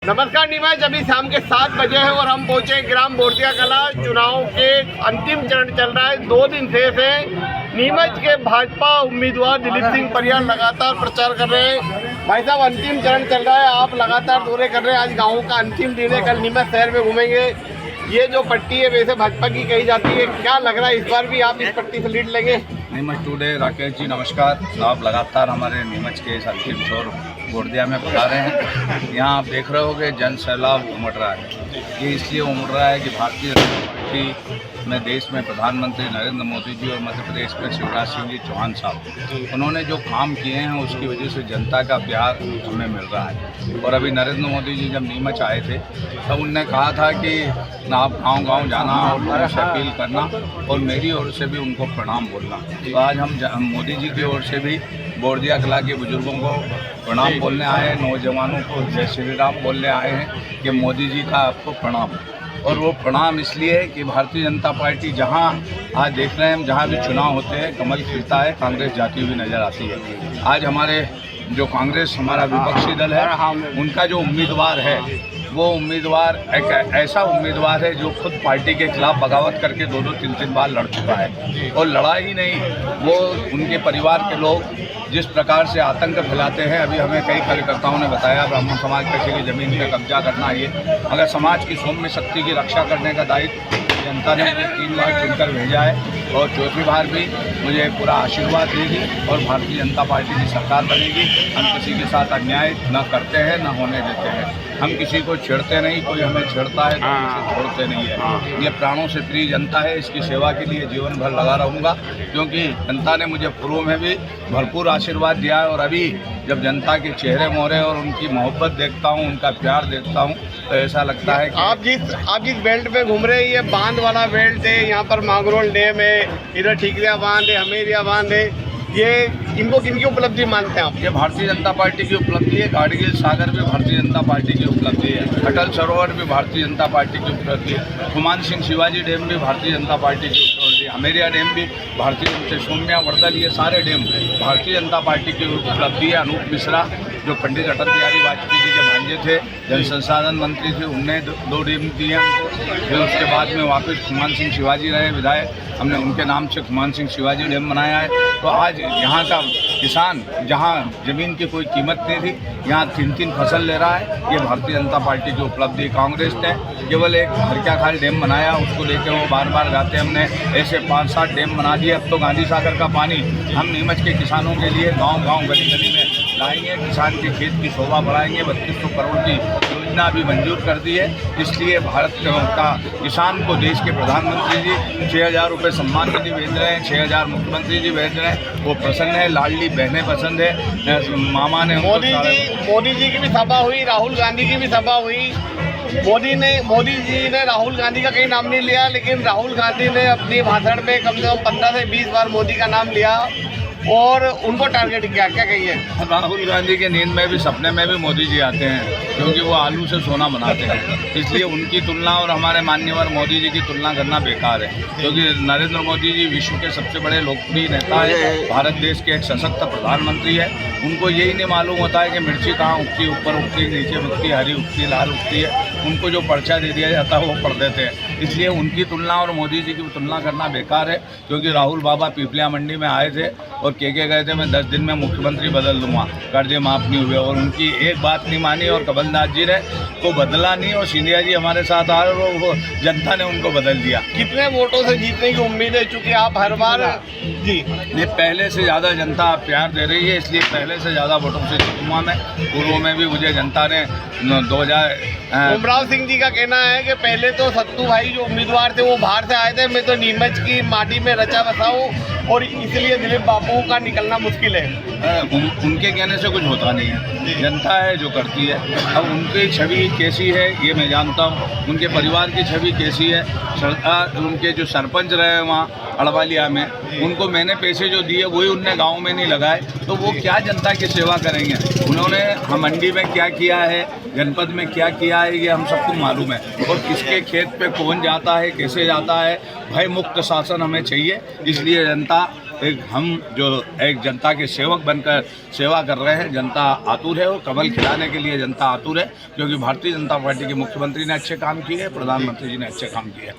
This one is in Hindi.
नमस्कार नीमच, अभी शाम के 7 बजे हैं और हम पहुंचे ग्राम बोरदिया कला। चुनाव के अंतिम चरण चल रहा है, 2 दिन शेष है। नीमच के भाजपा उम्मीदवार दिलीप सिंह परियार लगातार प्रचार कर रहे हैं। भाई साहब, अंतिम चरण चल रहा है, आप लगातार दौरे कर रहे हैं। आज गाँव का अंतिम दिन है, कल नीमच शहर में घूमेंगे। ये जो पट्टी है वैसे भाजपा की कही जाती है, क्या लग रहा है इस बार भी आप इस पट्टी से लीड लेंगे? नीमच टुडे राकेश जी नमस्कार। आप लगातार हमारे नीमच के अंतिम छोर बोरदिया में बता रहे हैं। यहाँ आप देख रहे होगे जन सैलाब उमड़ रहा है। ये इसलिए उमड़ रहा है कि भारतीय जनता पार्टी में देश में प्रधानमंत्री नरेंद्र मोदी जी और मध्य प्रदेश में शिवराज सिंह जी चौहान साहब, उन्होंने जो काम किए हैं उसकी वजह से जनता का प्यार हमें मिल रहा है। और अभी नरेंद्र मोदी जी जब नीमच आए थे तब उनने कहा था कि आप गांव-गांव जाना और लोगों से अपील करना और मेरी ओर से भी उनको प्रणाम बोलना। तो आज हम मोदी जी की ओर से भी बोरदिया कला के बुजुर्गों को प्रणाम बोलने आए हैं, नौजवानों को जय श्री राम बोलने आए हैं कि मोदी जी का आपको प्रणाम। और वो प्रणाम इसलिए है कि भारतीय जनता पार्टी जहां आज देख रहे हैं, जहां भी चुनाव होते हैं कमल खिलता है, कांग्रेस जाती हुई नज़र आती है। आज हमारे जो कांग्रेस हमारा विपक्षी दल है, उनका जो उम्मीदवार है वो उम्मीदवार एक ऐसा उम्मीदवार है जो खुद पार्टी के खिलाफ बगावत करके 2-3 बार लड़ चुका है। और लड़ा ही नहीं, वो उनके परिवार के लोग जिस प्रकार से आतंक फैलाते हैं। अभी हमें कई कार्यकर्ताओं ने बताया ब्राह्मण समाज किसी की ज़मीन पर कब्जा करना, ये अगर समाज की सौम्य शक्ति की रक्षा करने का दायित्व जनता ने मुझे 3 बार चुनकर भेजा है और चौथी बार भी मुझे पूरा आशीर्वाद देगी और भारतीय जनता पार्टी की सरकार बनेगी। हम किसी के साथ अन्याय न करते हैं, न होने देते हैं। हम किसी को छेड़ते नहीं, कोई हमें छेड़ता है तो किसी छोड़ते नहीं है। ये प्राणों से प्रिय जनता है, इसकी सेवा के लिए जीवन भर लगा रहूँगा, क्योंकि जनता ने मुझे पूर्व में भी भरपूर आशीर्वाद दिया है। और अभी जब जनता के चेहरे मोहरे और उनकी मोहब्बत देखता हूँ, उनका प्यार देखता हूँ, तो ऐसा लगता है कि आप जिस बेल्ट पे घूम रहे हैं, ये बांध वाला बेल्ट है। यहाँ पर मांगरोल डैम है, इधर ठीकरिया बांध है, हमेरिया बांध है। ये इनको किनकी उपलब्धि मानते हैं आप? ये भारतीय जनता पार्टी की उपलब्धि है। गाड़गिल सागर भी भारतीय जनता पार्टी की उपलब्धि है। अटल सरोवर भी भारतीय जनता पार्टी की उपलब्धि है। खुमान सिंह शिवाजी डैम भी भारतीय जनता पार्टी की उपलब्धि है। हमेरिया डैम भी भारतीय जनता, सोम्या वर्दल, ये सारे डैम भारतीय जनता पार्टी की उपलब्धि है। अनूप मिश्रा जो पंडित अटल बिहारी वाजपेयी जी के भांजे थे, जल संसाधन मंत्री थे, उनने 2 डैम दिए हमको। फिर उसके बाद में वापस खुमान सिंह शिवाजी रहे विधायक, हमने उनके नाम से खुमान सिंह शिवाजी डैम बनाया है। तो आज यहाँ का किसान, जहाँ ज़मीन की कोई कीमत नहीं थी, यहाँ 3-3 फसल ले रहा है। ये भारतीय जनता पार्टी की उपलब्धि। कांग्रेस ने केवल एक हरक्या खाल डैम बनाया, उसको लेकर वो बार गाते, हमने ऐसे 5-7 डैम बना दिए। अब तो गांधी सागर का पानी हम नीमच के किसानों के लिए गाँव-गाँव गली-गली में लाएंगे, किसान के खेत की शोभा बढ़ाएंगे। 3200 करोड़ की योजना अभी मंजूर कर दी है। इसलिए भारत का किसान को देश के प्रधानमंत्री जी 6,000 रुपये सम्मान निधि भेज रहे हैं, 6,000 मुख्यमंत्री जी भेज रहे हैं। वो प्रसन्न है, लाडली बहनें पसंद है। मामा ने मोदी जी की भी सभा हुई, राहुल गांधी की भी सभा हुई। मोदी जी ने राहुल गांधी का कहीं नाम नहीं लिया, लेकिन राहुल गांधी ने अपनी भाषण में कम से कम 15 से 20 बार मोदी का नाम लिया और उनको टारगेट किया। क्या कहिए? राहुल गांधी के नींद में भी, सपने में भी मोदी जी आते हैं, क्योंकि वो आलू से सोना बनाते हैं। इसलिए उनकी तुलना और हमारे माननीय मोदी जी की तुलना करना बेकार है, क्योंकि नरेंद्र मोदी जी विश्व के सबसे बड़े लोकप्रिय नेता है, भारत देश के एक सशक्त प्रधानमंत्री है। उनको यही नहीं मालूम होता है कि मिर्ची कहाँ उगती है, ऊपर उगती है, नीचे उगती है, हरी उगती है, लाल उगती है। उनको जो पर्चा दे दिया जाता है वो पढ़ देते हैं। इसलिए उनकी तुलना और मोदी जी की तुलना करना बेकार है, क्योंकि राहुल बाबा पिपलिया मंडी में आए थे और कह गए थे मैं 10 दिन में मुख्यमंत्री बदल दूंगा, कर्जे माफ़ नहीं हुए, और उनकी एक बात नहीं मानी और कमलनाथ जी ने को बदला नहीं, और सिंधिया जी हमारे साथ आए और वो जनता ने उनको बदल दिया। कितने वोटों से जीतने की उम्मीद है, चूँकि आप हर बार जी ये पहले से ज़्यादा जनता प्यार दे रही है, इसलिए पहले से ज़्यादा वोटों से जीतूंगा मैं। पूर्व में भी मुझे जनता ने 2000 उमराव सिंह जी का कहना है कि पहले तो सत्तू भाई जो उम्मीदवार थे वो बाहर से आए थे, मैं तो नीमच की माटी में रचा बसा हूँ और इसलिए दिलीप बाबू का निकलना मुश्किल है। उनके कहने से कुछ होता नहीं है, जनता है जो करती है। अब उनकी छवि कैसी है ये मैं जानता हूँ, उनके परिवार की छवि कैसी है। उनके जो सरपंच रहे वहाँ अड़वालिया में, उनको मैंने पैसे जो दिए वही उनने गांव में नहीं लगाए, तो वो क्या जनता की सेवा करेंगे? उन्होंने मंडी में क्या किया है, जनपद में क्या किया है, ये हम सबको मालूम है। और किसके खेत पे कौन जाता है, कैसे जाता है, भय मुक्त शासन हमें चाहिए। इसलिए जनता एक हम जो एक जनता के सेवक बनकर सेवा कर रहे हैं। जनता आतुर है और कमल खिलाने के लिए जनता आतुर है, क्योंकि भारतीय जनता पार्टी के मुख्यमंत्री ने अच्छे काम किए, प्रधानमंत्री जी ने अच्छे काम किए।